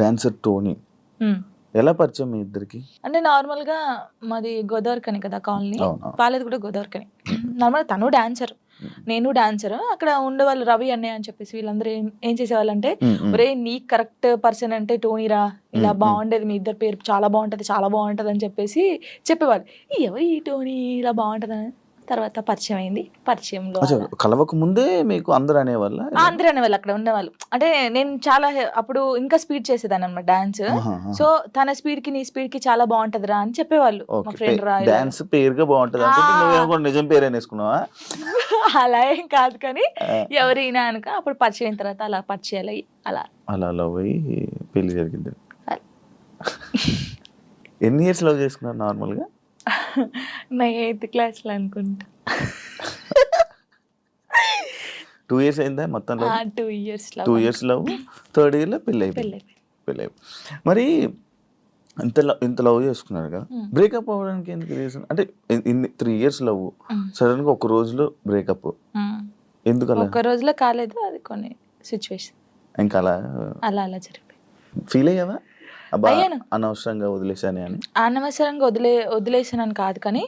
Dancer Tony ఎలా పరిచయం మీ ఇద్దరికి? అంటే నార్మల్గా మాది గోదావరికని కదా కాలనీ, అవును. పాలేది కూడా గోదావరికని. నార్మల్ తను డాన్సర్, నేను డాన్సర్. అక్కడ ఉండేవాళ్ళు రవి అన్నయ్య అని చెప్పేసి వీళ్ళందరూ ఏం చేసేవాళ్ళంటే, ఒరే నీ కరెక్ట్ పర్సన్ అంటే టోనీరా, ఇలా బాగుండేది మీ ఇద్దరు పేరు చాలా బాగుంటది చాలా బాగుంటది అని చెప్పేసి చెప్పేవాళ్ళు. ఎవరు ఈ టోనీ ఇలా బాగుంటది అని తర్వాత పరిచయం అయింది. పరిచయంలో కలవక ముందే మీకు అందరూ అనేవాళ్ళ? అందరూ అనేవాళ్ళు అక్కడ ఉండేవాళ్ళు. అంటే నేను చాలా అప్పుడు ఇంకా స్పీడ్ చేసేదాన్ని అనమాట డాన్స్. సో తన స్పీడ్ కి నీ స్పీడ్ కి చాలా బాగుంటదిరా అని చెప్పేవాళ్ళు మా ఫ్రెండ్ రా. డాన్స్ పేరుగా బాగుంటది అనుకుంటే నువ్వేమో నిజం పేరు అనేసుకున్నావా? అలా ఏం కాదు కానీ ఎవరైనా అనుక అప్పుడు పరిచయం అయిన తర్వాత అలా పరిచయాలు అయ్యి అలా అలా లవ్ అయ్యి పెళ్లి జరిగింది. ఎన్ని ఇయర్స్ లవ్ చేసుకున్నారు నార్మల్గా? నా 8th క్లాస్లో అనుకుంటా. 2 years అయిందా మొత్తం? 2 years 2 years love, 3rd year లో పెళ్ళి అయిపోయింది. మరి ఇంత లవ్ చేసుకున్నారు కదా, బ్రేకప్ అవ్వడానికి ఎందుకు రీజన్? అంటే 3 years లవ్, సడన్ గా ఒక రోజులో బ్రేకప్ ఎందుకు? అలా ఒక రోజులో కాలేదు, అది కొన్ని సిచ్యువేషన్ ఇంకా అలా అలా అలా జరిగిపోయింది. ఫీల్ అయ్యావా అనవసరంగా వదిలేసాను అని? అనవసరంగా వదిలేసానని కాదు కానీ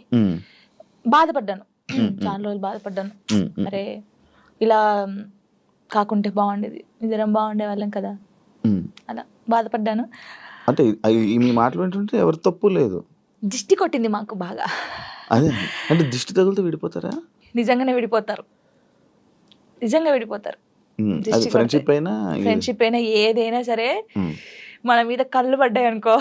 బాధపడ్డాను. చాలా రోజులు బాధపడ్డాను. అరే ఇలా కాకుంటే బాగుండేది, ఇద్దరం బాగుండే వాళ్ళం కదా, అలా బాధపడ్డాను. అంటే మీ మాటలు వింటుంటే ఎవరి తప్పు లేదు. దిష్టి కొట్టింది మాకు బాగా. అదే అంటే దిష్టి తగులుతూ విడిపోతారా? నిజంగానే విడిపోతారు, నిజంగా విడిపోతారు. ఫ్రెండ్షిప్ అయినా ఏదైనా సరే మన మీద కళ్ళు పడ్డాయి అనుకో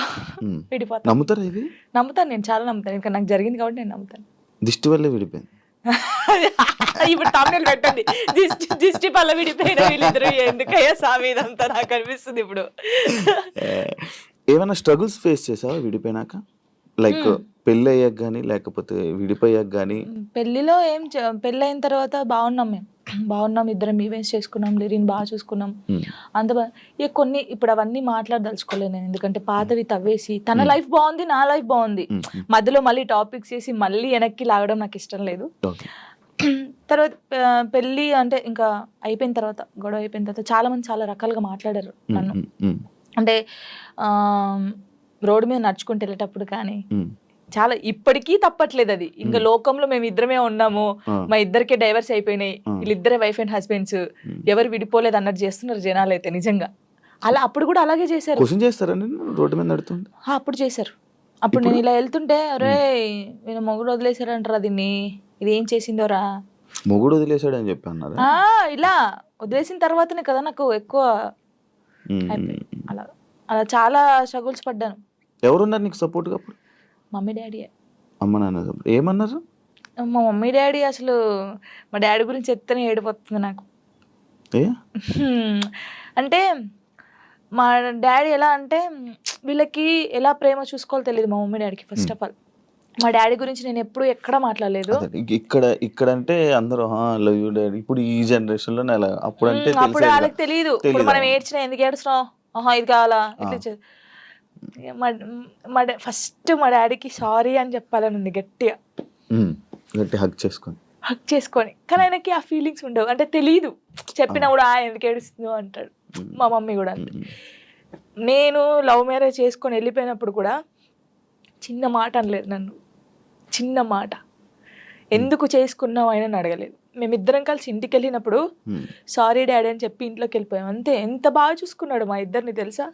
విడిపోతాను. నమ్ముతారా ఇది? నమ్ముతాను, నేను చాలా నమ్ముతాను. ఇంకా నాకు జరిగింది కాబట్టి నేను నమ్ముతాను. దిష్టి వల్లే విడిపోయింది. ఇప్పుడు తమిళ పెట్టండి, దిష్టి వల్ల విడిపోయిన వీళ్ళిద్దరు ఎందుకయ్యా సామి ఇదంతా నాకు అనిపిస్తుంది ఇప్పుడు. ఏమైనా స్ట్రగుల్స్ ఫేస్ చేసావా విడిపోయినాక? లైక్ పెళ్ళి అయ్యాక కానీ లేకపోతే విడిపోయాక కానీ? పెళ్లిలో పెళ్ళి అయిన తర్వాత బాగున్నాం, మేము బాగున్నాం, ఇద్దరం ఈవెంట్స్ చేసుకున్నాం, లిరిన్ బాగా చూసుకున్నాం, అంత ఇక కొన్ని ఇప్పుడు అవన్నీ మాట్లాడదలుచుకోలేదు నేను, ఎందుకంటే పాతవి తవ్వేసి తన లైఫ్ బాగుంది, నా లైఫ్ బాగుంది, మధ్యలో మళ్ళీ టాపిక్స్ చేసి మళ్ళీ వెనక్కి లాగడం నాకు ఇష్టం లేదు. తర్వాత పెళ్ళి అంటే ఇంకా అయిపోయిన తర్వాత, గొడవ అయిపోయిన తర్వాత చాలా మంది చాలా రకాలుగా మాట్లాడారు నన్ను. అంటే రోడ్డు మీద నడుచుకుంటూ వెళ్ళేటప్పుడు కానీ చాలా, ఇప్పటికీ తప్పట్లేదు అది. ఇంకా లోకంలో మేము ఇద్దరమే ఉన్నాము, మా ఇద్దరికే డైవర్స్ అయిపోయినాయి, వీళ్ళిద్దరే వైఫ్ అండ్ హస్బెండ్స్, ఎవరు విడిపోలేదు అన్నట్టు చేస్తున్నారు జనాలు అయితే. నిజంగా అలా అప్పుడు కూడా అలాగే చేశారు. రోడ్డు మీద నడుతుంది అప్పుడు చేశారు. అప్పుడు నేను ఇలా వెళ్తుంటే, అరే నేను మొగుడు వదిలేశారంటారా దీన్ని, ఇది ఏం చేసిందోరా, మొగుడు వదిలేశాడు అని చెప్పి అన్నారు. ఇలా వదిలేసిన తర్వాతనే కదా నాకు ఎక్కువ అలా అలా చాలా స్ట్రగుల్స్ పడ్డాను. ఎవరున్నారు నీకు సపోర్ట్గా అప్పుడు? Mummy daddy. అమ్మ నాన్న ఏమన్నారు? మా మమ్మీ డాడీ అసలు, మా డాడీ గురించి చెప్తేనే ఏడిపోతుంది నాకు. అంటే మా డాడీ ఎలా అంటే, వీళ్ళకి ఎలా ప్రేమ చూసుకోవాలో తెలియదు మా మమ్మీ డాడీకి. ఫస్ట్ ఆఫ్ ఆల్ మా డాడీ గురించి నేను ఎప్పుడు ఎక్కడ మాట్లాడలేదు. ఇక్కడ అంటే అందరూ లవ్ యూ డాడీ, ఇప్పుడు ఈ జనరేషన్ లో అప్పుడు అంటే అప్పుడు వాళ్ళకి తెలియదు. ఇప్పుడు మనం ఏడ్చినా ఎందుకు ఏడుస్తున్నావు, ఇది కావాలా, ఇట్లా. ఫస్ట్ మా డాడీకి సారీ అని చెప్పాలని ఉంది గట్టిగా, హగ్ చేసుకొని. కానీ ఆయనకి ఆ ఫీలింగ్స్ ఉండవు, అంటే తెలియదు. చెప్పినా కూడా ఎందుకు ఏడుస్తుందో అంటాడు. మా మమ్మీ కూడా అంతే. నేను లవ్ మ్యారేజ్ చేసుకొని వెళ్ళిపోయినప్పుడు కూడా చిన్న మాట అనలేదు నన్ను, చిన్న మాట. ఎందుకు చేసుకున్నావు ఆయన అడగలేదు. మేమిద్దరం కలిసి ఇంటికి వెళ్ళినప్పుడు సారీ డాడీ అని చెప్పి ఇంట్లోకి వెళ్ళిపోయాం అంతే. ఎంత బాగా చూసుకున్నాడు మా ఇద్దరిని తెలుసా,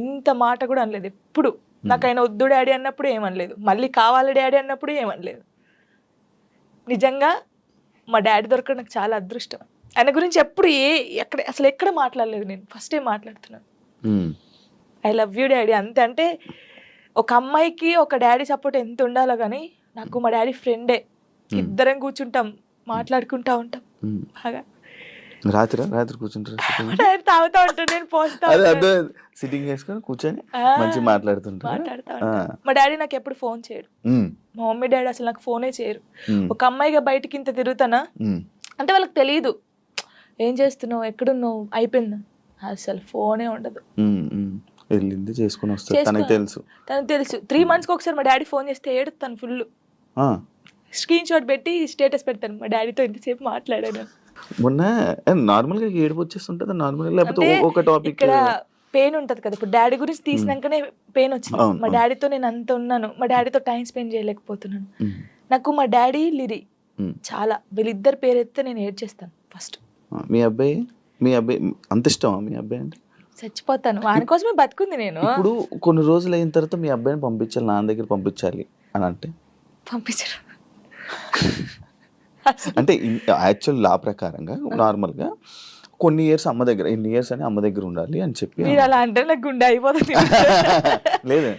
ఇంత మాట కూడా అనలేదు ఎప్పుడు. నాకు ఆయన వద్దు డాడీ అన్నప్పుడు ఏమనలేదు, మళ్ళీ కావాలి డాడీ అన్నప్పుడు ఏమనలేదు. నిజంగా మా డాడీ దొరకడం నాకు చాలా అదృష్టం. ఆయన గురించి ఎప్పుడు అసలు ఎక్కడ మాట్లాడలేదు నేను, ఫస్ట్ టైం మాట్లాడుతున్నాను. ఐ లవ్ యూ డాడీ అంతే. అంటే ఒక అమ్మాయికి ఒక డాడీ సపోర్ట్ ఎంత ఉండాలో కానీ నాకు మా డాడీ ఫ్రెండే. ఇద్దరం కూర్చుంటాం, మాట్లాడుకుంటా ఉంటాం బాగా. రాత్రి కూర్చుంటారు, తాగుతా ఉంటాను, నేను పోస్తా సిట్టింగ్ చేసుకొని కూర్చొని మంచి మాట్లాడుతా. మా డాడీ నాకు ఎప్పుడు ఫోన్ చేయడు, మా మమ్మీ డాడీ అసలు నాకు ఫోనే చేయరు. ఒక అమ్మాయిగా బయటకి ఇంత తిరుగుతానా అంటే వాళ్ళకి తెలియదు, ఏం చేస్తున్నావు, ఎక్కడున్నావు, అయిపోయిందా, అసలు ఫోనే ఉండదు. వెళ్ళింది చేసుకుని వస్తుంది, తనకు తెలుసు. 3 months ఒకసారి మా డాడీ ఫోన్ చేస్తే ఏడుతాను ఫుల్, స్క్రీన్ షాట్ పెట్టి స్టేటస్ పెడతాను, మా డాడీతో ఇంతసేపు మాట్లాడాను. మొన్న నార్మల్ గా ఏడుపు వచ్చేస్తుంటది నార్మల్, లేకపోతే ఒక టాపిక్ ఇక్కడ పెయిన్ ఉంటది కదా, ఇప్పుడు డాడీ గురించి తీసినాకనే పెయిన్ వచ్చింది. అవును, మా అవును. డాడీతో నేను అంత ఉన్నాను, మా డాడీతో టైం స్పెండ్ చేయలేకపోతున్నాను. నాకు మా డాడీ లిరి చాలా, వీళ్ళిద్దరు పేరు ఎత్తే నేను ఏడ్చేస్తాను ఫస్ట్. మీ అబ్బాయి అంత ఇష్టమా మీ అబ్బాయి అంటే? చచ్చిపోతాను, వాని కోసమే బతుకుంది నేను. ఇప్పుడు కొన్ని రోజులు అయిన తర్వాత మీ అబ్బాయిని పంపించాలి, నాన్న దగ్గర పంపించాలి అని అంటే పంపించరు. అంటే యాక్చువల్ లా ప్రకారంగా నార్మల్గా కొన్ని ఇయర్స్ అమ్మ దగ్గర, ఎన్ని ఇయర్స్ అని అమ్మ దగ్గర ఉండాలి అని చెప్పి. మీరు అలా అంటే నాకు గుండె అయిపోతుంది. లేదు,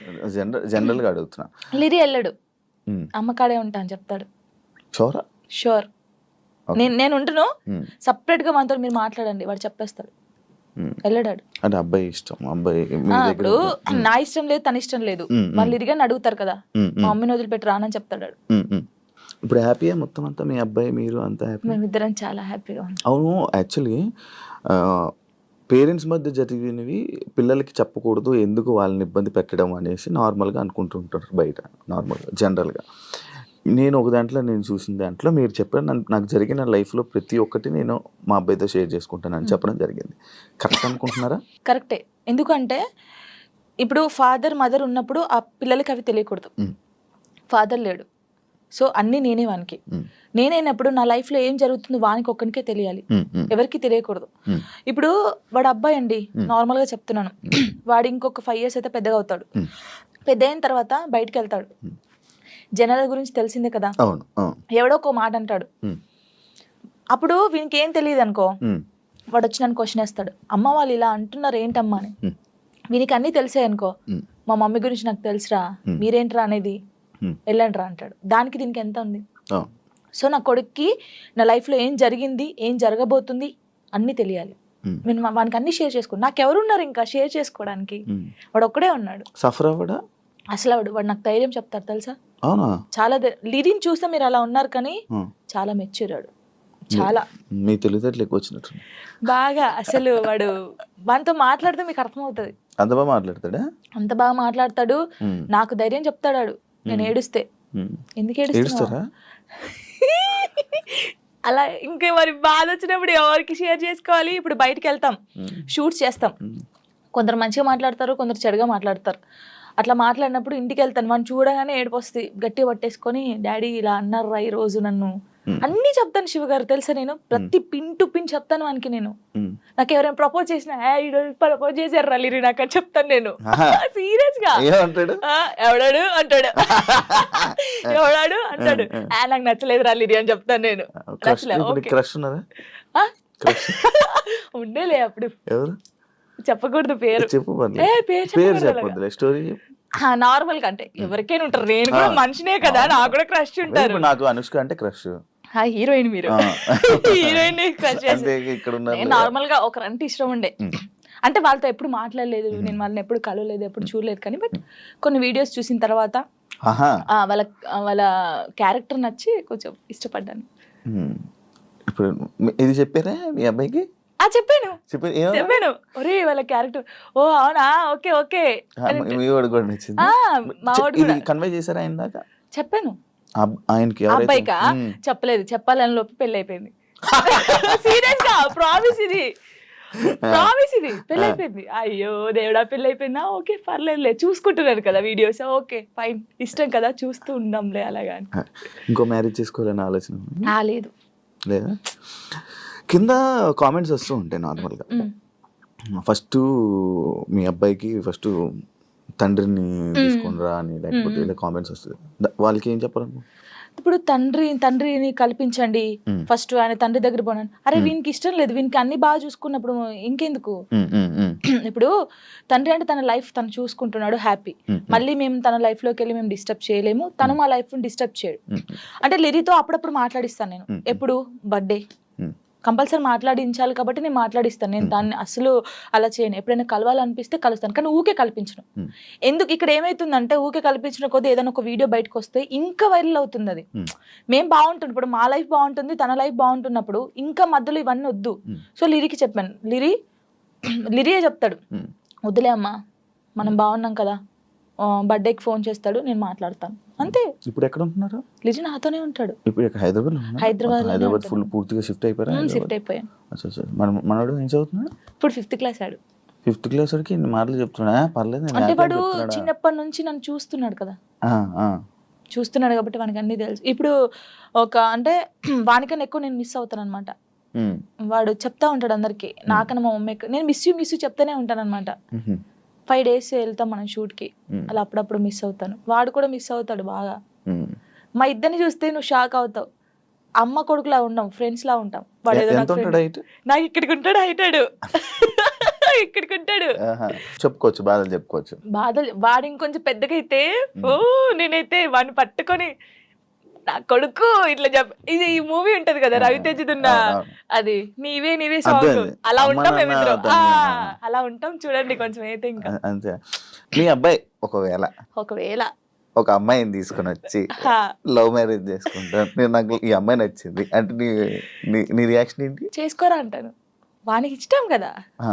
జనరల్గా అడుగుతున్నా. లిరి వెళ్ళడు, అమ్మ కాడే ఉంటా అని చెప్తాడు. షోరా? షూర్. నేను ఉంటును, సపరేట్ గా మనతో మీరు మాట్లాడండి, వాడు చెప్పేస్తాడు. వెళ్ళడాడు. అంటే అబ్బాయి ఇష్టం, అబ్బాయి ఇప్పుడు నా ఇష్టం లేదు, తన ఇష్టం లేదు, వాళ్ళు ఇరిగాని అడుగుతారు కదా, మా మమ్మీని వదిలిపెట్టి రానని చెప్తాడు. ఇప్పుడు హ్యాపీయా మొత్తం అంతా, మీ అబ్బాయి మీరు అంతా హ్యాపీ? మేమిద్దరం చాలా హ్యాపీగా ఉన్నాం. అవును, యాక్చువల్లీ పేరెంట్స్ మధ్య జరిగినవి పిల్లలకి చెప్పకూడదు, ఎందుకు వాళ్ళని ఇబ్బంది పెట్టడం అనేసి నార్మల్గా అనుకుంటుంటారు బయట, నార్మల్గా జనరల్గా. నేను ఒక దాంట్లో నేను చూసిన దాంట్లో మీరు చెప్పారు, నాకు జరిగిన లైఫ్లో ప్రతి ఒక్కటి నేను మా అబ్బాయితో షేర్ చేసుకుంటానని చెప్పడం జరిగింది. కరెక్ట్ అనుకుంటున్నారా? కరెక్టే. ఎందుకంటే ఇప్పుడు ఫాదర్ మదర్ ఉన్నప్పుడు ఆ పిల్లలకి అవి తెలియకూడదు. ఫాదర్ లేడు, సో అన్నీ నేనే వానికి. నేనైనప్పుడు నా లైఫ్లో ఏం జరుగుతుందో వానికి ఒక్కనికే తెలియాలి, ఎవరికి తెలియకూడదు. ఇప్పుడు వాడు అబ్బాయి అండి, నార్మల్గా చెప్తున్నాను, వాడు ఇంకొక 5 years అయితే పెద్దగా అవుతాడు. పెద్ద అయిన తర్వాత బయటకు వెళ్తాడు, జనాల గురించి తెలిసిందే కదా, ఎవడో ఒక మాట అంటాడు. అప్పుడు వీనికి ఏం తెలియదు అనుకో, వాడు వచ్చి నన్ను క్వశ్చన్ వేస్తాడు, అమ్మ వాళ్ళు ఇలా అంటున్నారు ఏంటమ్మా అని. వీనికి అన్నీ తెలిసాయి అనుకో, మా మమ్మీ గురించి నాకు తెలుసురా, మీరేంట్రా అనేది, వెళ్ళండిరా అంటాడు. దానికి దీనికి ఎంత ఉంది? సో నా కొడుక్కి నా లైఫ్లో ఏం జరిగింది, ఏం జరగబోతుంది అన్నీ తెలియాలి. నేను వానికి అన్ని షేర్ చేసుకోండి, నాకెవరున్నారు ఇంకా షేర్ చేసుకోవడానికి, వాడు ఒక్కడే ఉన్నాడు. సఫర్ అవ్వడా అసలు వాడు నాకు ధైర్యం చెప్తాడు తెలుసా. అవునా? చాలా లిరిని చూస్తే మీరు అలా ఉన్నారు కానీ చాలా మెచ్యూరాడు, చాలా. మీ తెలివితేటలు ఎక్కువ వచ్చినట్టు బాగా. అసలు వాడు వానితో మాట్లాడితే మీకు అర్థమవుతుంది, అంత బాగా మాట్లాడతాడా? అంత బాగా మాట్లాడతాడు. నాకు ధైర్యం చెప్తాడు నేను ఏడుస్తే. ఎందుకు ఏడుస్తారా అలా? ఇంకా మరి బాధ వచ్చినప్పుడు ఎవరికి షేర్ చేసుకోవాలి? ఇప్పుడు బయటికి వెళ్తాం, షూట్స్ చేస్తాం, కొందరు మంచిగా మాట్లాడతారు, కొందరు చెడుగా మాట్లాడతారు. అట్లా మాట్లాడినప్పుడు ఇంటికి వెళ్తాను, మనం చూడగానే ఏడుపు వస్తుంది, గట్టిగా పట్టేసుకొని డాడీ ఇలా అన్నారా ఈ రోజు నన్ను, అన్నీ చెప్తాను శివ గారు తెలుసా. నేను ప్రతి పిన్ టు పిన్ చెప్తాను వానికి. నేను నాకు ఎవరైనా ప్రపోజ్ చేసినా, ప్రపోజ్ చేశారు లిరి నాకు అని చెప్తాను నేను, సీరియస్ గా. ఎవడాడు అంటాడు, ఎవడాడు అంటాడు, నాకు నచ్చలేదు లిరి అని చెప్తాను నేను. ఉండేలే అప్పుడు, చెప్పకూడదు పేరు, నార్మల్ గా అంటే ఎవరికైనా ఉంటారు, నేను కూడా మనిషినే కదా, నాకు కూడా క్రష్ ఉంటారు. నాకు అనుష్క అంటే క్రష్, హీరోయిన్ మీరు హీరోయిన్ క్రష్ చేసి. నార్మల్ గా ఒకరంటే ఇష్టం ఉండే, అంటే వాళ్ళతో ఎప్పుడు మాట్లాడలేదు, నేను వాళ్ళని ఎప్పుడు కలవలేదు, ఎప్పుడు చూడలేదు, కానీ బట్ కొన్ని వీడియోస్ చూసిన తర్వాత వాళ్ళ క్యారెక్టర్ నచ్చి కొంచెం ఇష్టపడ్డాను. ఇప్పుడు ఇది చెప్పారా మీ అబ్బాయికి? చెప్పాను, ఒరే వాళ్ళ క్యారెక్టర్, ఓ అవునా, ఓకే ఓకే. కన్వే చేశారా ఆయన దాకా? చెప్పాను ఆయనకి. అబ్బాయికా చెప్పలేదు, చెప్పాలని లోపు పెళ్లి అయిపోయింది. సీరియస్ గా ప్రామిస్, ఇది పెళ్లి అయిపోయింది. అయ్యో దేవుడా, పెళ్లి అయిపోయిందా, ఓకే పర్లేదులే, చూసుకుంటున్నారు కదా వీడియోస్, ఓకే ఫైన్, ఇష్టం కదా చూస్తూ ఉందాంలే అలాగా. ఇంకో మ్యారేజ్ చేసుకోవాలని ఆలోచన లేదు లేదా? కింద కామెంట్స్ వస్తూ ఉంటాయి నార్మల్గా, ఫస్ట్ మీ అబ్బాయికి ఫస్ట్ తండ్రిని తీసుకునిరా అని, లేకపోతే ఇలా కామెంట్స్ వస్తుంది, వాళ్ళకి ఏం చెప్పాలను? ఇప్పుడు తండ్రిని కల్పించండి, ఫస్ట్ ఆయన తండ్రి దగ్గర పోనండి. అరే వీనికి ఇష్టం లేదు, వీనికి అన్ని బాగా చూసుకున్నప్పుడు ఇంకెందుకు? ఇప్పుడు తండ్రి అంటే తన లైఫ్ తను చూసుకుంటున్నాడు, హ్యాపీ. మళ్ళీ మేము తన లైఫ్ లోకి వెళ్ళి మేము డిస్టర్బ్ చేయలేము, తను మా లైఫ్ డిస్టర్బ్ చేయడు. అంటే లిరితో అప్పుడప్పుడు మాట్లాడిస్తాను నేను, ఎప్పుడు బర్త్డే కంపల్సరీ మాట్లాడించాలి కాబట్టి నేను మాట్లాడిస్తాను. నేను దాన్ని అసలు అలా చేయను, ఎప్పుడైనా కలవాలనిపిస్తే కలుస్తాను, కానీ ఊకే కల్పించను. ఎందుకు ఇక్కడ ఏమైతుందంటే, ఊకే కల్పించిన కొద్దీ ఏదైనా ఒక వీడియో బయటకు వస్తే ఇంకా వైరల్ అవుతుంది. అది మేము బాగుంటుంది, ఇప్పుడు మా లైఫ్ బాగుంటుంది, తన లైఫ్ బాగుంటున్నప్పుడు ఇంకా మధ్యలో ఇవన్నీ వద్దు. సో లిరికి చెప్పాను, లిరియే చెప్తాడు, వద్దులే అమ్మా మనం బాగున్నాం కదా, బర్త్డేకి ఫోన్ చేస్తాడు, నేను మాట్లాడతాను అంతే. ఇప్పుడు ఎక్కడ ఉంటున్నారు? లిజి నాతోనే ఉంటాడు. ఇప్పుడు హైదరాబాద్ ఫుల్ పూర్తిగా షిఫ్ట్ అయిపోయాను. షిఫ్ట్ అయిపోయాను. మనోడు ఏం చదువుతున్నాడు? ఇప్పుడు 5th క్లాస్ ఆడు. 5th క్లాస్ వాడికి ఇన్ని మాటలు చెప్తున్నా పర్లేదు నేను అంటే happy వాడు అని చెప్తున్నాడా? చిన్నప్పటి నుంచి నన్ను చూస్తున్నాడు కదా, ఆ, ఆ. చూస్తున్నాడు కాబట్టి వానికి అన్ని తెలుసు. ఇప్పుడు ఒక అంటే వానికన్నా ఎక్కువ నేను మిస్ అవుతాను అనమాట. ఉమ్, వాడు చెప్తా ఉంటాడు అందరికి, నాకన్నా మా మమ్మీ నేను మిస్ యూ చెప్తానే ఉంటాను అనమాట. ఉహు, 5 days వెళ్తాం మనం షూట్కి, ఉమ్, అలా అప్పుడప్పుడు మిస్ అవుతాను. వాడు కూడా మిస్ అవుతాడు బాగా. ఉమ్. మా ఇద్దరిని చూస్తే నువ్వు షాక్ అవుతావు. అమ్మ కొడుకులా ఉండం, ఫ్రెండ్స్ లా ఉంటాం. వాడు ఏదో ఎంత నాకు ఉంటాడు friend. హైట్? నాకు ఇక్కడికి ఉంటాడు హైటాడు ఇక్కడికి ఉంటాడు. చెప్పుకోవచ్చు, బాధలు చెప్పుకోవచ్చు. బాధలు. వాడు ఇంకొంచెం పెద్దగా అయితే ఓ నేనైతే వాడిని పట్టుకొని నా కొడుకు ఇట్లా ఇది ఈ మూవీ ఉంటది కదా రవితేజదున్న, అవునవును. అది నీవే సాంగ్, అర్థమైంది. అలా అమ్మ ఉంటాం నాన్న మేమిద్దరం. దాన్ని, అలా ఉంటాం చూడండి కొంచెం అయితే. ఇంకా అంతే. మీ అబ్బాయి ఒకవేళ ఒకవేళ ఒక అమ్మాయిని తీసుకొని వచ్చి హా, లవ్ మ్యారేజ్ చేసుకుంటాను, నేను నాకు ఈ అమ్మాయి నచ్చింది అంటే నీ రియాక్షన్ ఏంటి? చేసుకోరా అంటాను. వానికి ఇష్టం కదా, ఆ,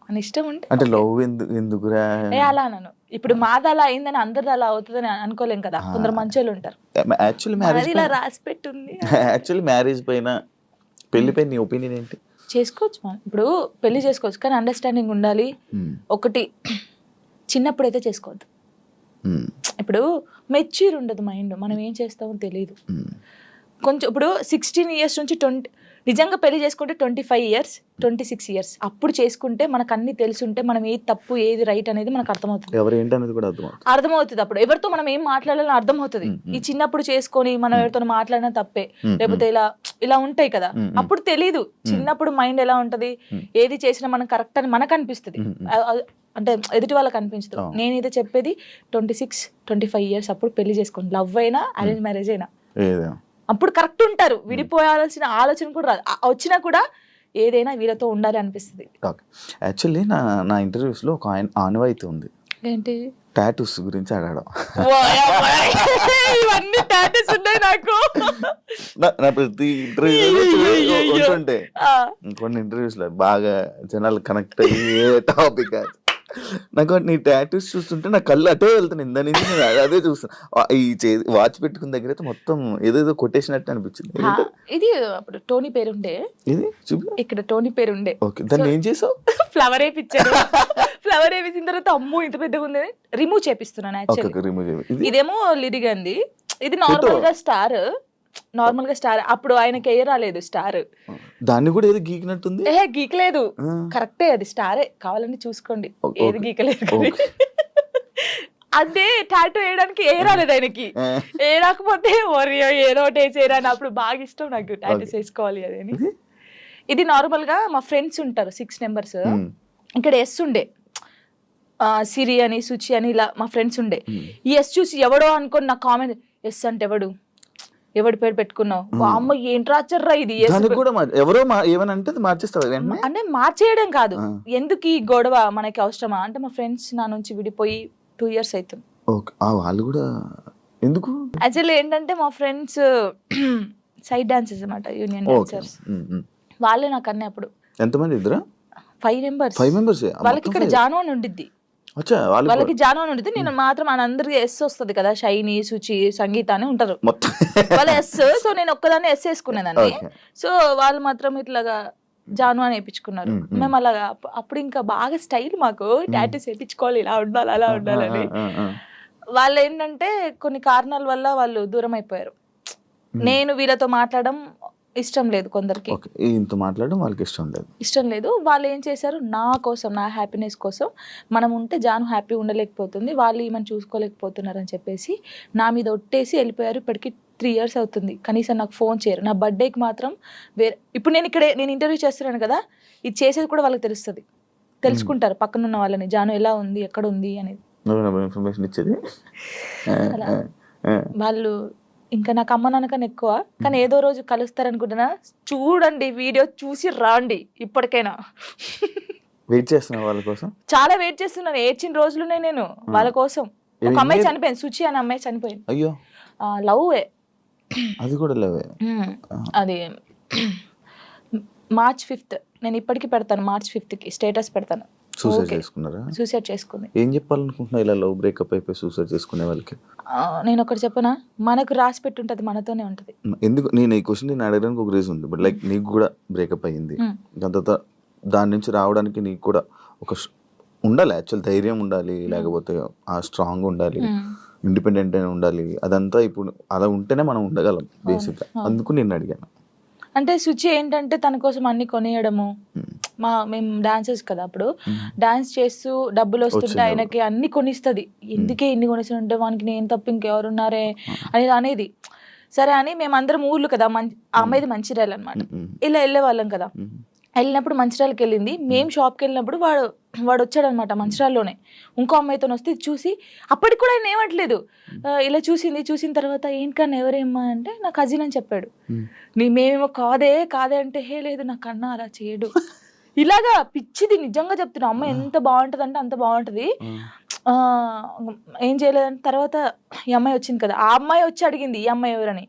వాని ఇష్టం ఉంటే అంటే లవ్ ఎందుకురా? అలా అన్నాను. ఇప్పుడు మాది అలా అయిందని అందరిది అలా అవుతుందని అనుకోలేం కదా, కొందరు మంచోళ్ళు ఉంటారు. యాక్చువల్లీ మ్యారేజ్ ఇలా రాసి పెట్టుంది. యాక్చువల్లీ మ్యారేజ్ పైన పెళ్లి పైన నీ ఒపీనియన్ ఏంటి? చేసుకోవచ్చు మనం, ఇప్పుడు పెళ్లి చేసుకోవచ్చు, కానీ అండర్స్టాండింగ్ ఉండాలి. ఒకటి, చిన్నప్పుడైతే చేసుకోవద్దు. ఇప్పుడు మెచ్యూర్ ఉండదు మైండ్, మనం ఏం చేస్తామో తెలియదు. కొంచెం ఇప్పుడు 16 years నుంచి 20, నిజంగా పెళ్లి చేసుకుంటే 25 years 26 years అప్పుడు చేసుకుంటే మనకు అన్ని తెలుసుంటే మనం ఏది తప్పు ఏది రైట్ అనేది మనకు అర్థమవుతుంది. ఎవరు ఏంటనేది కూడా అర్థమవుతుంది. అప్పుడు ఎవరితో మనం ఏం మాట్లాడాలని అర్థమవుతుంది. ఈ చిన్నప్పుడు చేసుకొని మనం ఎవరితో మాట్లాడినా తప్పే, లేకపోతే ఇలా ఉంటాయి కదా, అప్పుడు తెలీదు. చిన్నప్పుడు మైండ్ ఎలా ఉంటది, ఏది చేసినా మనం కరెక్ట్ అని మనకు అనిపిస్తుంది, అంటే ఎదుటి వాళ్ళకి అనిపించదు. నేనైతే చెప్పేది 26-25 years అప్పుడు పెళ్లి చేసుకోండి. లవ్ అయినా అరేంజ్ మ్యారేజ్ అయినా అప్పుడు కరెక్ట్ ఉంటారు. విడిపోయాల్సిన ఆలోచన కూడా రాదు. వచ్చినా కూడా ఏదైనా వీళ్ళతో ఉండాలి అనిపిస్తుంది. యాక్చువల్లీ నా ఇంటర్వ్యూస్ లో ఒక ఆనవాయితీ ఉంది. ఏంటి? టాటూస్ గురించి అడగడం. ఇవన్నీ టాటూస్ ఉన్నాయి నాకు. నా ప్రతి ఇంటర్వ్యూ ఉంటుంటే కొన్ని ఇంటర్వ్యూస్ లో బాగా జనాలు కనెక్ట్ అయ్యే టాపిక్ నాకు నీ టాటూస్ చూస్తుంటే నా కళ్ళు అటే వెళ్తాను. ఇందా నుంచి నేను అదే చూస్తాను. ఈ వాచ్ పెట్టుకున్న దగ్గర అయితే మొత్తం ఏదేదో కొట్టేసినట్టు అనిపించింది. ఇది అప్పుడు టోనీ పేరుండే, ఇది ఇక్కడ టోనీ పేరుండే. ఓకే, దాన్ని ఏం చేసావు? ఫ్లవర్ వేయించారు. ఫ్లవర్ వేయించిన తర్వాత అమ్మో ఇంత పెద్దగా ఉంది, రిమూవ్ చేపిస్తున్నాను. ఇదేమో లిరిగంది, ఇది నార్మల్ గా స్టార్. అప్పుడు ఆయనకి ఎయ్య రాలేదు స్టార్, దాన్ని కూడా ఏది గీకినట్టుంది. గీకలేదు, కరెక్టే, అది స్టారే, కావాలని చూసుకోండి, ఏది గీకలేదు. అదే టాటూ వేయడానికి ఏ రాలేదు ఆయనకి. ఏ రాకపోతే ఏదో ఒకటి వేసేరా అని. అప్పుడు బాగా ఇష్టం నాకు టాటూస్ వేసుకోవాలి అదని. ఇది నార్మల్ గా మా ఫ్రెండ్స్ ఉంటారు 6 members, ఇక్కడ ఎస్ ఉండే, సిరి అని సుచి అని ఇలా మా ఫ్రెండ్స్ ఉండే. ఈ ఎస్ చూసి ఎవడో అనుకోని నా కామెంట్, ఎస్ అంటే ఎవడి పేరు పెట్టుకున్నావు, అమ్మ ఏంటి రాచర్రా ఇది, ఎవరో ఏమనంటే మార్చేస్తావు అంటే మార్చేయడం కాదు, ఎందుకు ఈ గొడవ మనకి అవసరమా అంటే, మా ఫ్రెండ్స్ నా నుంచి విడిపోయి 2 years అవుతుంది. వాళ్ళు కూడా ఎందుకు? యాక్చువల్లీ ఏంటంటే మా ఫ్రెండ్స్ సైడ్ డాన్సర్స్ అన్నమాట, యూనియన్ డాన్సర్స్. వాళ్ళే నాకు అన్నీ. అప్పుడు ఎంతమంది? 5 members. వాళ్ళకి ఇక్కడ జాను అని ఉండిద్ది, వాళ్ళకి జాను అని ఉండిద్ది. నేను మాత్రం అందరికి ఎస్ వస్తుంది కదా, షైని, సుచి, సంగీత అని ఉంటారు వాళ్ళ ఎస్. సో నేను ఒక్కదాన్ని ఎస్ వేసుకునేదాన్ని. సో వాళ్ళు మాత్రం ఇట్లాగా జాను అని వేయించుకున్నారు. మేము అలాగా అప్పుడు ఇంకా బాగా స్టైల్, మాకు టాటూస్ వేయించుకోవాలి, ఇలా ఉండాలి అలా ఉండాలని. వాళ్ళు ఏంటంటే కొన్ని కారణాల వల్ల వాళ్ళు దూరం అయిపోయారు. నేను వీళ్ళతో మాట్లాడడం ఇష్టం లేదు కొందరికి, మాట్లాడడం వాళ్ళకి ఇష్టం లేదు. వాళ్ళు ఏం చేశారు, నా కోసం, నా హ్యాపీనెస్ కోసం, మనం ఉంటే జాను హ్యాపీ ఉండలేకపోతుంది, వాళ్ళు ఈమెను చూసుకోలేకపోతున్నారు అని చెప్పేసి నా మీద ఒట్టేసి వెళ్ళిపోయారు. ఇప్పటికి 3 years అవుతుంది, కనీసం నాకు ఫోన్ చేయరు. నా బర్త్డేకి మాత్రం ఇప్పుడు నేను ఇంటర్వ్యూ చేస్తున్నాను కదా, ఇది చేసేది కూడా వాళ్ళకి తెలుసుకుంటారు పక్కన ఉన్న వాళ్ళని, జాను ఎలా ఉంది, ఎక్కడ ఉంది అనేది వాళ్ళు. ఇంకా నాకు అమ్మ నాన్నకన్నా ఎక్కువ, కానీ ఏదో రోజు కలుస్తారనుకుంటున్నా. చూడండి, వీడియో చూసి రాండి. ఇప్పటికైనా వెయిట్ చేస్తున్నా వాళ్ళ కోసం, చాలా వెయిట్ చేస్తున్నాను. ఏడ్చిన రోజులునే నేను వాళ్ళ కోసం. ఒక అమ్మాయి చనిపోయింది, సుచి అనే అమ్మాయి చనిపోయింది. అయ్యో, లవ్. అది కూడా లవ్. అది March 5th. నేను ఇప్పటికీ పెడతాను, March 5th స్టేటస్ పెడతాను. సూసైడ్ చేసుకుంది. ఏం చెప్పాలనుకుంటున్నా ఇలా లవ్ బ్రేకప్ అయిపోయి సూసైడ్ చేసుకునే వాళ్ళకి? నేను ఒకటి చెప్పనా, మనకు రాసి పెట్టుంటది, మనతోనే ఉంటది. ఎందుకు నేను ఈ క్వశ్చన్ నేను అడగడానికి ఒక రీజన్ ఉంది. బట్ లైక్ నీకు కూడా బ్రేకప్ అయ్యింది, దాని నుంచి రావడానికి నీకు కూడా ఒక ఉండాలి, యాక్చువల్ ధైర్యం ఉండాలి, లేకపోతే ఆ స్ట్రాంగ్ ఉండాలి, ఇండిపెండెంట్ అయినా ఉండాలి. అదంతా ఇప్పుడు అలా ఉంటేనే మనం ఉండగలం బేసిక్గా. అందుకు నేను అడిగాను. అంటే శుచి ఏంటంటే తన కోసం అన్ని కొనియడము. మేము డాన్సర్స్ కదా, అప్పుడు డాన్స్ చేస్తూ డబ్బులు వస్తుంటే ఆయనకి అన్ని కొనిస్తుంది. ఎందుకే ఇన్ని కొనిస్తుంటే వానికి నేను తప్ప ఇంకెవరున్నారే అనేది. సరే అని మేమందరం ఊర్లు కదా, ఆ అమ్మాయిది మంచిర్యాల అనమాట, ఇలా వెళ్ళే వాళ్ళం కదా. వెళ్ళినప్పుడు మంచిర్యాలకి వెళ్ళింది. మేము షాప్కి వెళ్ళినప్పుడు వాడు వచ్చాడనమాట మంచిర్యాలలోనే ఇంకో అమ్మాయితో వస్తే చూసి అప్పటికి కూడా ఆయన ఏమట్లేదు. ఇలా చూసిన తర్వాత ఏంటికన్నా ఎవరేమ్మా అంటే నా కజిన్ అని చెప్పాడు. మేమేమో కాదే అంటే హే లేదు నా కన్నా అలా చేయడు. ఇలాగా పిచ్చిది, నిజంగా చెప్తున్నా. అమ్మాయి ఎంత బాగుంటుంది అంటే అంత బాగుంటుంది. ఏం చేయలేదని తర్వాత ఈ అమ్మాయి వచ్చింది కదా, ఆ అమ్మాయి వచ్చి అడిగింది ఈ అమ్మాయి ఎవరని.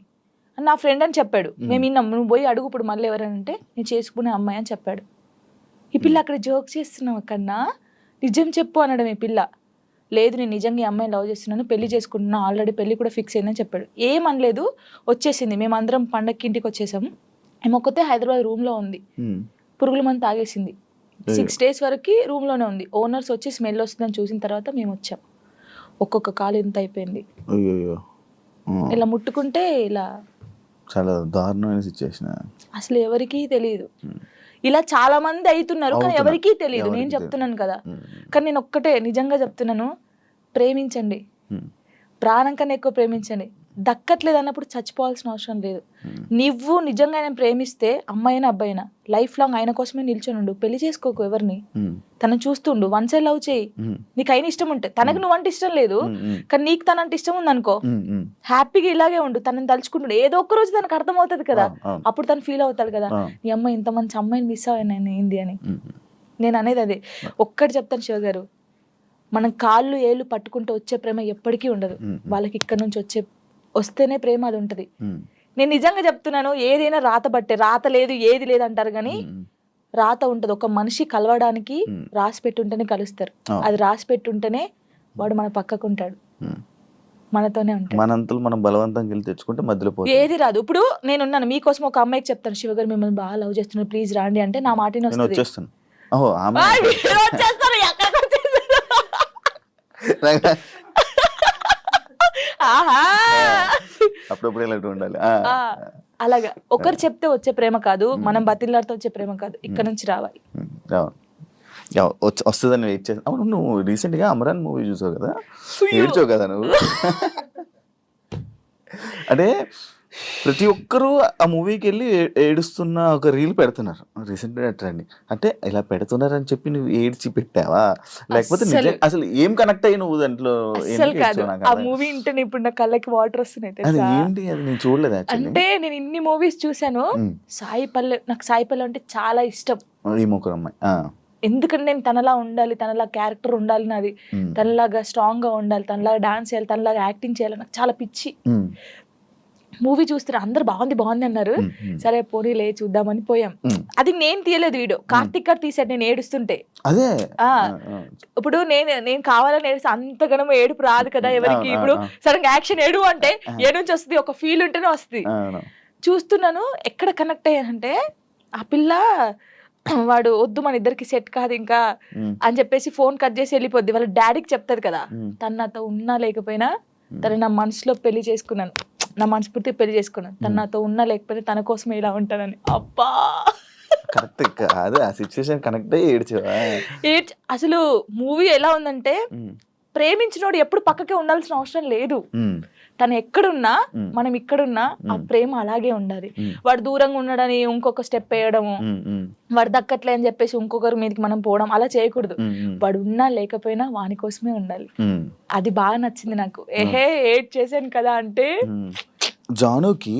నా ఫ్రెండ్ అని చెప్పాడు. మేము విన్నాం. నువ్వు పోయి అడుగు ఇప్పుడు మళ్ళీ ఎవరంటే నేను చేసుకునే అమ్మాయి అని చెప్పాడు. ఈ పిల్ల అక్కడ జోక్ చేస్తున్నావు కన్నా, నిజం చెప్పు అనడం. ఈ పిల్ల లేదు నేను నిజంగా ఈ అమ్మాయిని లవ్ చేస్తున్నాను, పెళ్లి చేసుకుంటున్నా, ఆల్రెడీ పెళ్లి కూడా ఫిక్స్ అయిందని చెప్పాడు. ఏమనలేదు, వచ్చేసింది. మేమందరం పండగకి ఇంటికి వచ్చేసాము. ఏమొక్కతే హైదరాబాద్ రూమ్లో ఉంది. పురుగుల మందు తాగేసింది. 6 days వరకు రూమ్లోనే ఉంది. ఓనర్స్ వచ్చి స్మెల్ వస్తుందని చూసిన తర్వాత మేము వచ్చాం. ఒక్కొక్క కాలు ఇంత అయిపోయింది. ఇలా ముట్టుకుంటే ఇలా చాలా దారుణమైన సిచ్యువేషన్. అసలు ఎవరికీ తెలియదు. ఇలా చాలా మంది అవుతున్నారు కానీ ఎవరికీ తెలియదు. నేను చెప్తున్నాను కదా, కానీ నేను ఒక్కటే నిజంగా చెప్తున్నాను, ప్రేమించండి, ప్రాణం కన్నా ఎక్కువ ప్రేమించండి. దక్కట్లేదు అన్నప్పుడు చచ్చిపోవాల్సిన అవసరం లేదు. నువ్వు నిజంగా ఆయన ప్రేమిస్తే అమ్మాయినా అబ్బాయినా లైఫ్ లాంగ్ ఆయన కోసమే నిల్చొని ఉండు. పెళ్లి చేసుకోకు ఎవరిని, తనను చూస్తుండు, వన్ సైడ్ లవ్ చేయి. నీకు అయిన ఇష్టం ఉంటే, తనకు నువ్వంటే ఇష్టం లేదు కానీ నీకు తనంటే ఇష్టం ఉంది అనుకో, హ్యాపీగా ఇలాగే ఉండు. తనని తలుచుకుంటుండు, ఏదో ఒక్క రోజు తనకు అర్థం అవుతుంది కదా, అప్పుడు తను ఫీల్ అవుతాడు కదా, నీ అమ్మాయి ఇంత మంచి అమ్మాయిని మిస్ అయ్యాను ఏంది అని. నేను అనేది అదే ఒక్కటి చెప్తాను శివ గారు, మనం కాళ్ళు ఏళ్ళు పట్టుకుంటే వచ్చే ప్రేమ ఎప్పటికీ ఉండదు. వాళ్ళకి ఇక్కడ నుంచి వస్తేనే ప్రేమ అది ఉంటది. నేను నిజంగా చెప్తున్నాను, ఏదైనా రాత బట్టే, రాత లేదు ఏది లేదు అంటారు కానీ రాత ఉంటది. ఒక మనిషి కలవడానికి రాసి పెట్టుంటేనే కలుస్తారు. అది రాసి పెట్టుంటేనే వాడు మన పక్కకు ఉంటాడు, మనతోనే ఉంటాడు. మనంతలు మనం బలవంతంగా వెళ్ళి తెచ్చుకుంటే మధ్యలో ఏది రాదు. ఇప్పుడు నేనున్నాను, మీకోసం ఒక అమ్మాయికి చెప్తాను, శివగారు మిమ్మల్ని బాగా లవ్ చేస్తున్నారు ప్లీజ్ రాండి అంటే నా మాటని వస్తుంది. అలాగా ఒకరు చెప్తే వచ్చే ప్రేమ కాదు, మనం బతిలాడితే వచ్చే ప్రేమ కాదు, ఇక్కడ నుంచి రావాలి. వస్తుందని వెయిట్ చేస్తా. అవును, నువ్వు రీసెంట్ గా అమరాన్ మూవీ చూసావు కదా, ఏడ్చావు కదా నువ్వు. అంటే ప్రతి ఒక్కరూ ఆ మూవీకి వెళ్ళి ఏడుస్తున్న ఒక రీల్ పెడుతున్నారు రీసెంట్గా ట్రెండింగ్. అంటే ఇలా పెడుతున్నారని చెప్పి నువ్వు ఏడ్చి పెట్టావా, లేకపోతే అసలు ఏం కనెక్ట్ అయ్యి నువ్వు దాంట్లో? ఆ మూవీ ఇంటే ఇప్పుడు నా కళ్ళకి వాటర్ వస్తున్నాయి. ఏంటి అది నేను చూడలేదు. అంటే నేను ఇన్ని మూవీస్ చూసాను, సాయి పల్లె, నాకు సాయి పల్లె అంటే చాలా ఇష్టం. ఈ ముగ్గురు అమ్మాయి, ఎందుకంటే నేను తనలా ఉండాలి, తనలా క్యారెక్టర్ ఉండాలి నాది, తనలాగా స్ట్రాంగ్ గా ఉండాలి, తనలాగా డాన్స్ చేయాలి, తనలాగా యాక్టింగ్ చేయాలి, నాకు చాలా పిచ్చి. మూవీ చూస్తారు, అందరు బాగుంది అన్నారు, సరే పోనీలే చూద్దామని పోయాం. అది నేను తీయలేదు వీడియో, కార్తిక్ గారు తీసాడు నేను ఏడుస్తుంటే. అదే ఇప్పుడు నేను కావాలని ఏడుస్తే అంతగానో ఏడుపు రాదు కదా ఎవరికి. ఇప్పుడు సడన్ యాక్షన్ ఏడు అంటే ఏ నుంచి వస్తుంది, ఒక ఫీల్ ఉంటేనే వస్తుంది. చూస్తున్నాను, ఎక్కడ కనెక్ట్ అయ్యానంటే ఆ పిల్ల వాడు వద్దు మన ఇద్దరికి సెట్ కాదు ఇంకా అని చెప్పేసి ఫోన్ కట్ చేసి వెళ్ళిపోద్ది. వాళ్ళ డాడీకి చెప్తాది కదా, తను నాతో ఉన్నా లేకపోయినా తను నా మనసులో పెళ్లి చేసుకున్నాను, నా మనస్ఫూర్తి పెళ్లి చేసుకున్నాను, తను నాతో ఉన్నా లేకపోతే తన కోసమే ఇలా ఉంటానని. అబ్బా కరెక్ట్, అదే ఆ సిచ్యువేషన్ కనెక్ట్ అయ్యి ఏడ్చావా? అసలు మూవీ ఎలా ఉందంటే, ప్రేమించినోడు ఎప్పుడు పక్కకే ఉండాల్సిన అవసరం లేదు. తను ఎక్కడున్నా మనం ఇక్కడున్నా ఆ ప్రేమ అలాగే ఉండాలి. వాడు దూరంగా ఉండడని ఇంకొక స్టెప్ వేయడము, వాడు దక్కట్లే అని చెప్పేసి ఇంకొకరి మీదకి మనం పోవడం అలా చేయకూడదు. వాడు ఉన్నా లేకపోయినా వాని కోసమే ఉండాలి. అది బాగా నచ్చింది నాకు. ఏడ్ చేశాను కదా అంటే జానుకి